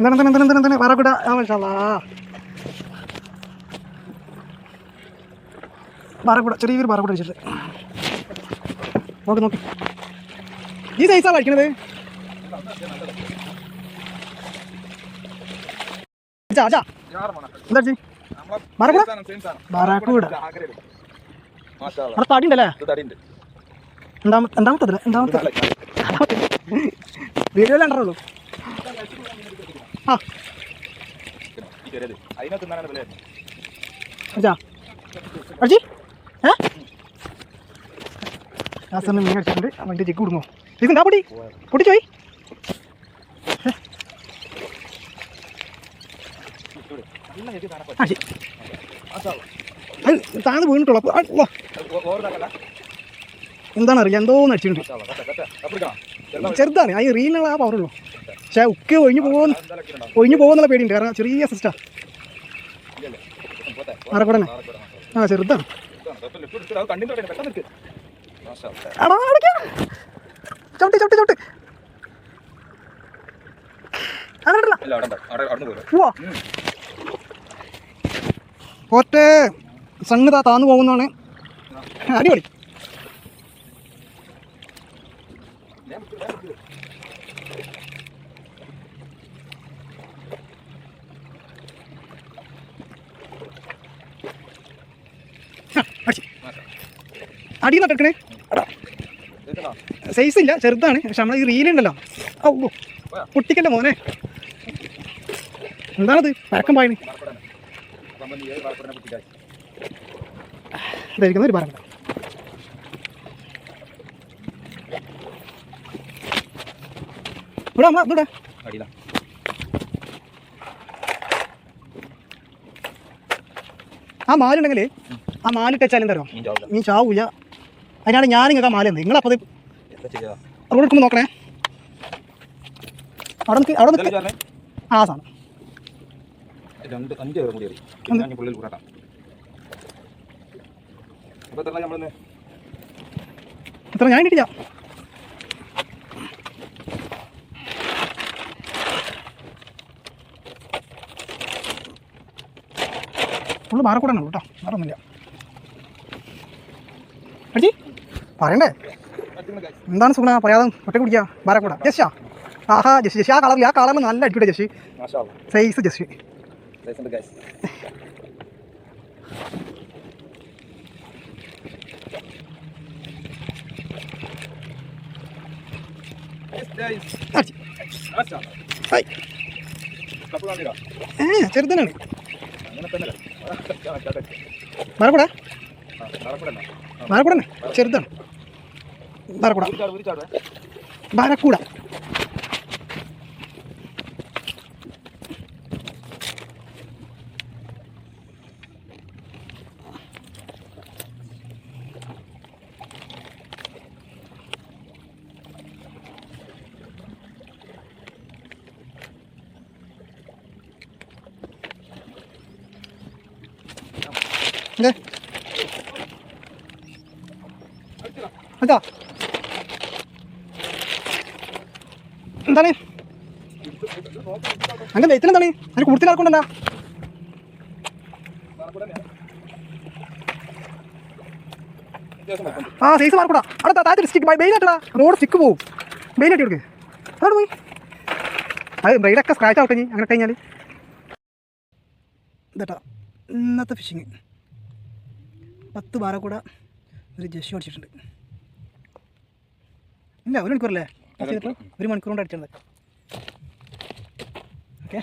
എന്താണ് വറക്കൂട വറക്കൂട ചെറിയൊരു വറക്കൂട വെച്ചിട്ട് നോക്കി ഈ സൈസാണ് കഴിക്കണത്. എന്താ വറക്കൂട അവിടെ തടി ഉണ്ടല്ലേ? രണ്ടാമത്തെ വീഡിയോയിൽ കണ്ടറുള്ളൂ. ആ അടിച്ചി മീൻ അടിച്ചിട്ടുണ്ട്. അവൻ്റെ ചെക്ക് കൊടുങ്ങോ ഇതെന്താ പൊട്ടിച്ചോയി താന്ന് വീണിട്ടുള്ളൂ. എന്താണെന്നറിയില്ല, എന്തോന്ന് അടിച്ചിട്ടുണ്ട്. ചെറുതാണ്, അതിന് റീലിനുള്ള ആ പവറുള്ളൂ. പക്ഷേ ഉക്ക് ഒഴിഞ്ഞു പോകുന്നുള്ള പേടിയുണ്ട്. കാരണം ചെറിയ സിസ്റ്റാ മറക്കൂടനെ. ആ ചെറുതാണ്. ചവിട്ട് ഒറ്റ സംഗത താന്നു പോകുന്നതാണ്. അടിപൊളി. അടിയിൽ നട്ടെടുക്കണേ. സൈസ് ഇല്ല, ചെറുതാണ്. പക്ഷെ നമ്മൾ ഈ റീലുണ്ടല്ലോ, പൊട്ടിക്കല്ലേ മോനെ. എന്താണത് പഴക്കം പായണ് ഇതായിരിക്കുന്ന ഒരു പറ. ഇവിടെ ആ മാലുണ്ടെങ്കിൽ ആ മാലിട്ട് വെച്ചാൽ എന്താ പറയുക, മീൻ ചാവൂല. അതിനാണ് ഞാൻ നിങ്ങൾക്ക് ആ മാല എന്ത് നിങ്ങളപ്പോൾ റോഡ് എടുക്കുമ്പോൾ നോക്കണേ. അവിടെ നിൽക്ക് ആ സാധനം എത്ര ഞാൻ കിട്ടില്ല. ഫുള്ള് മാറക്കൂടാണ് കേട്ടോ, മാറൊന്നുമില്ല. അടി പറയണ്ടേ എന്താണ് സുഗുണ പറയാതെ ഒറ്റ കുടിക്കുക. മാറക്കൂടാ ജസ്റ്റാ. ആഹാ ജസ്റ്റ് ആ കളറിൽ നല്ല അടിക്കൂടെ ജസ്റ്റ് സൈസ് ജസ്റ്റ്. ചെറുതനാണ്. മറക്കൂടാ മറക്കൂടന്നെ ചെറുതാണ്. മറക്കൂടാ മറക്കൂട അതാ എന്താണ് അങ്ങനെ വെയ്ത്തിലെന്താണ് അതിന് കൂടുതലാർക്കൊണ്ടല്ല. ആ സൈസ് മാർക്കൂടാ. അവിടെ താഴത്തെ സ്റ്റിക്ക് ബെയിലാട്ടടാ, റോഡ് സ്റ്റിക്ക് പോവും. ബെയിലാട്ടി കൊടുക്ക്. അതോട് പോയി അത് ബ്രെയിലൊക്കെ സ്ക്രാച്ച് ആവട്ടെ അങ്ങനെ ഇട്ട് കഴിഞ്ഞാൽ. ഇതേട്ടാ ഇന്നത്തെ ഫിഷിങ് 10 ബാറക്കൂട ഒരു ജെഷി അടിച്ചിട്ടുണ്ട്. ഇല്ല 1 മണിക്കൂറല്ലേ, 1 മണിക്കൂർ കൊണ്ട് അടിച്ചത്. ഓക്കെ.